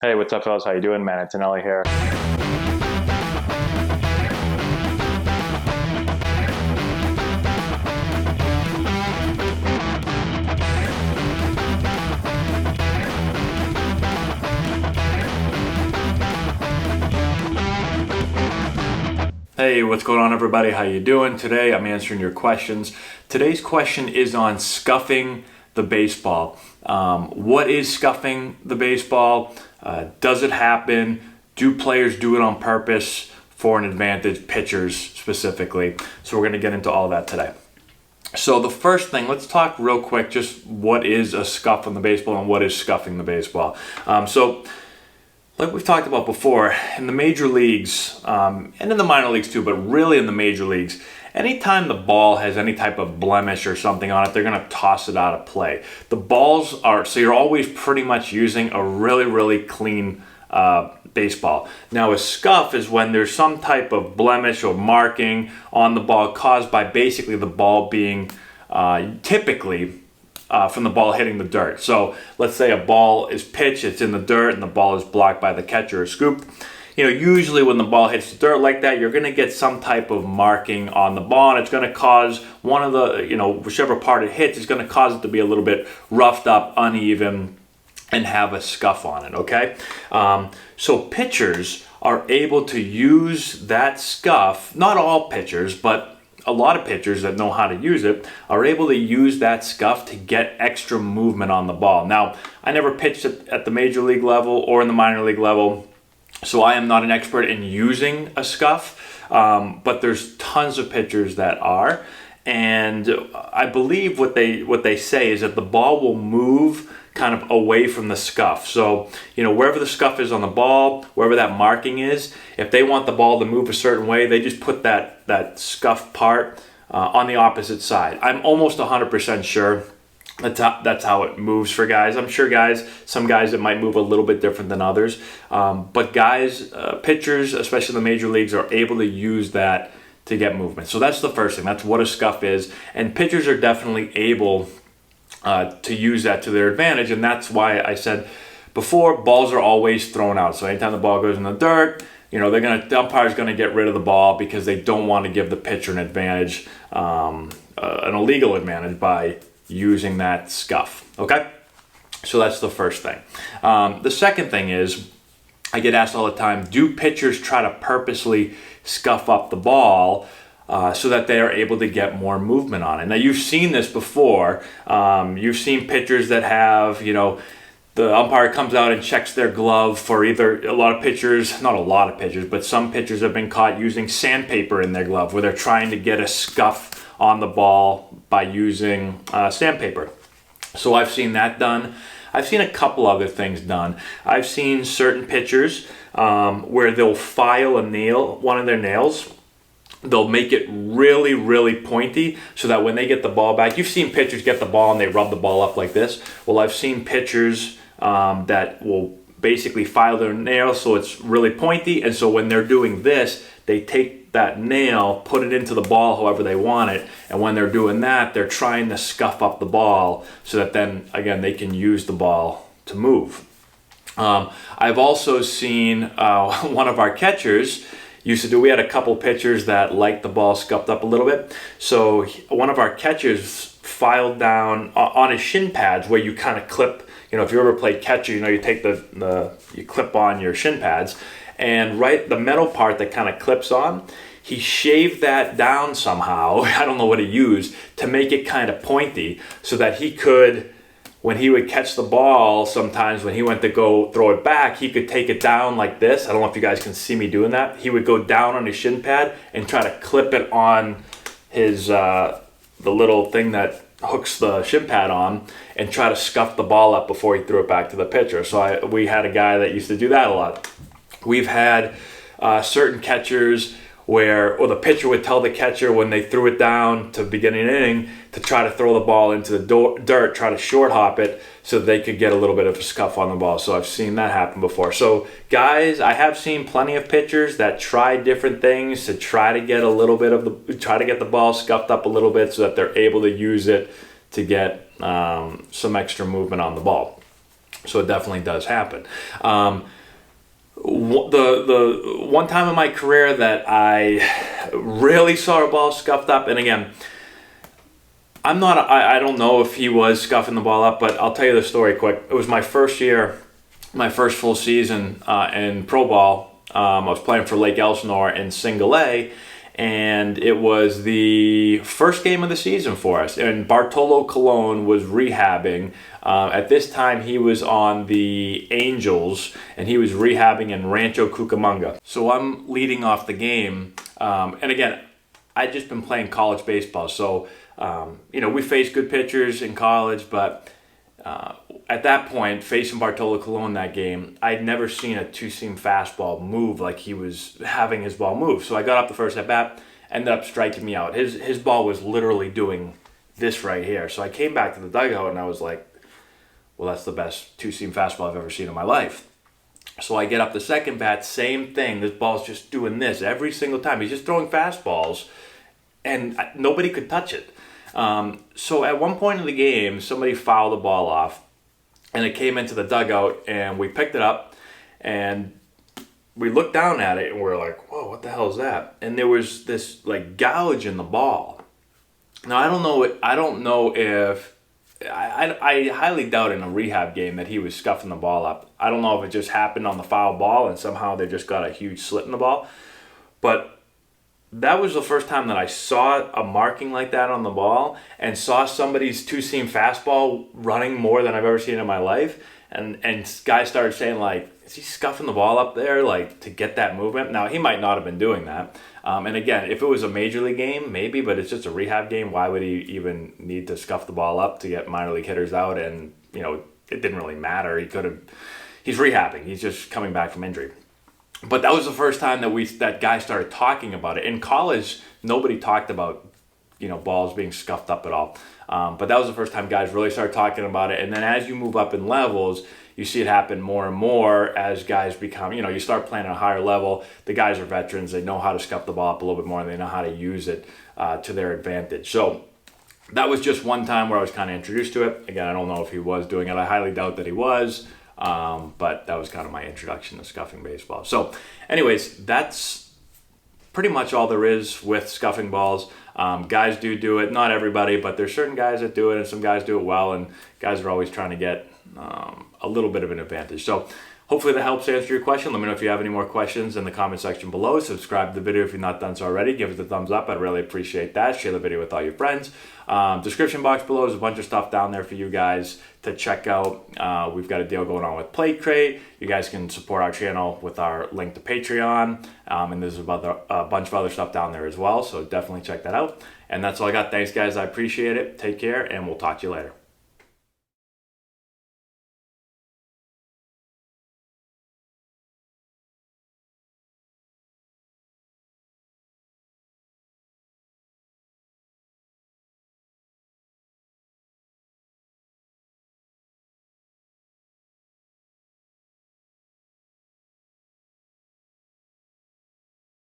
Hey, what's up, fellas? How you doing, man? Antonelli here. Hey, what's going on, everybody? How you doing? Today, I'm answering your questions. Today's question is on scuffing the baseball. What is scuffing the baseball? Does it happen? Do players do it on purpose for an advantage, pitchers specifically? So we're going to get into all that today. So the first thing, let's talk real quick, just what is a scuff on the baseball and what is scuffing the baseball. So like we've talked about before, in the major leagues, and in the minor leagues too, but really in the major leagues, anytime the ball has any type of blemish or something on it, they're going to toss it out of play. The balls are, so you're always pretty much using a really, really clean baseball. Now a scuff is when there's some type of blemish or marking on the ball caused by basically the ball being typically from the ball hitting the dirt. So let's say a ball is pitched, it's in the dirt, and the ball is blocked by the catcher or scoop. You know, usually when the ball hits the dirt like that, you're going to get some type of marking on the ball, and it's going to cause one of the, whichever part it hits is going to cause it to be a little bit roughed up, uneven, and have a scuff on it, okay? So pitchers are able to use that scuff, not all pitchers, but a lot of pitchers that know how to use it are able to use that scuff to get extra movement on the ball. Now, I never pitched at the major league level or in the minor league level, so I am not an expert in using a scuff, but there's tons of pitchers that are, and I believe what they say is that the ball will move kind of away from the scuff. So, wherever the scuff is on the ball, wherever that marking is, if they want the ball to move a certain way, they just put that scuff part on the opposite side. I'm almost 100% sure that's how it moves for guys. I'm sure some guys it might move a little bit different than others. But guys, pitchers, especially the major leagues, are able to use that to get movement. So that's the first thing. That's what a scuff is. And pitchers are definitely able to use that to their advantage, and that's why I said before, balls are always thrown out. So anytime the ball goes in the dirt, the umpire's gonna get rid of the ball because they don't want to give the pitcher an advantage, an illegal advantage by using that scuff. Okay, so that's the first thing. The second thing is, I get asked all the time, do pitchers try to purposely scuff up the ball so that they are able to get more movement on it? Now, you've seen this before. You've seen pitchers that have, the umpire comes out and checks their glove for either a lot of pitchers, not a lot of pitchers, but some pitchers have been caught using sandpaper in their glove where they're trying to get a scuff on the ball by using sandpaper. So I've seen that done. I've seen a couple other things done. I've seen certain pitchers where they'll file one of their nails. They'll make it really, really pointy so that when they get the ball back, you've seen pitchers get the ball and they rub the ball up like this. Well, I've seen pitchers that will basically file their nails so it's really pointy, and so when they're doing this, they take that nail, put it into the ball however they want it, and when they're doing that, they're trying to scuff up the ball so that then, again, they can use the ball to move. I've also seen one of our catchers we had a couple pitchers that liked the ball scuffed up a little bit. So one of our catchers filed down on his shin pads where you kind of clip, if you ever played catcher, you take you clip on your shin pads, and right the metal part that kind of clips on, he shaved that down somehow. I don't know what he used to make it kind of pointy so that he could, when he would catch the ball, sometimes when he went to go throw it back, he could take it down like this. I don't know if you guys can see me doing that. He would go down on his shin pad and try to clip it on his the little thing that hooks the shin pad on and try to scuff the ball up before he threw it back to the pitcher. So we had a guy that used to do that a lot. We've had certain catchers or the pitcher would tell the catcher when they threw it down to begin an inning to try to throw the ball into the dirt, try to short hop it so they could get a little bit of a scuff on the ball. So I've seen that happen before. So guys, I have seen plenty of pitchers that try different things to try to get the ball scuffed up a little bit so that they're able to use it to get some extra movement on the ball. So it definitely does happen. The one time in my career that I really saw a ball scuffed up, and again, I don't know if he was scuffing the ball up, but I'll tell you the story quick. It was my first year, my first full season in pro ball. I was playing for Lake Elsinore in Single A, and it was the first game of the season for us. And Bartolo Colon was rehabbing. At this time, he was on the Angels, and he was rehabbing in Rancho Cucamonga. So I'm leading off the game, and again, I'd just been playing college baseball, so we faced good pitchers in college, but at that point, facing Bartolo Colon that game, I'd never seen a two-seam fastball move like he was having his ball move. So I got up the first at-bat, ended up striking me out. His ball was literally doing this right here. So I came back to the dugout, and I was like, well, that's the best two-seam fastball I've ever seen in my life. So I get up the second bat, same thing. This ball's just doing this every single time. He's just throwing fastballs, and nobody could touch it. So at one point in the game, somebody fouled the ball off, and it came into the dugout, and we picked it up, and we looked down at it, and we were like, whoa, what the hell is that? And there was this like gouge in the ball. Now I don't know if I highly doubt in a rehab game that he was scuffing the ball up. I don't know if it just happened on the foul ball and somehow they just got a huge slit in the ball, but that was the first time that I saw a marking like that on the ball and saw somebody's two-seam fastball running more than I've ever seen in my life. And guys started saying, like, is he scuffing the ball up there, like, to get that movement? Now, he might not have been doing that. And again, if it was a major league game, maybe, but it's just a rehab game. Why would he even need to scuff the ball up to get minor league hitters out? And, it didn't really matter. He's rehabbing. He's just coming back from injury. But that was the first time that guy started talking about it. In college, nobody talked about, balls being scuffed up at all. But that was the first time guys really started talking about it. And then as you move up in levels, you see it happen more and more as guys become, you start playing at a higher level. The guys are veterans. They know how to scuff the ball up a little bit more, and they know how to use it to their advantage. So that was just one time where I was kind of introduced to it. Again, I don't know if he was doing it. I highly doubt that he was. But that was kind of my introduction to scuffing baseball. So anyways, that's pretty much all there is with scuffing balls. Guys do it, not everybody, but there's certain guys that do it, and some guys do it well, and guys are always trying to get a little bit of an advantage. So hopefully that helps answer your question. Let me know if you have any more questions in the comment section below. Subscribe to the video if you've not done so already. Give it a thumbs up. I'd really appreciate that. Share the video with all your friends. Description box below is a bunch of stuff down there for you guys to check out. We've got a deal going on with Plate Crate. You guys can support our channel with our link to Patreon. And there's a bunch of other stuff down there as well. So definitely check that out. And that's all I got. Thanks, guys. I appreciate it. Take care, and we'll talk to you later.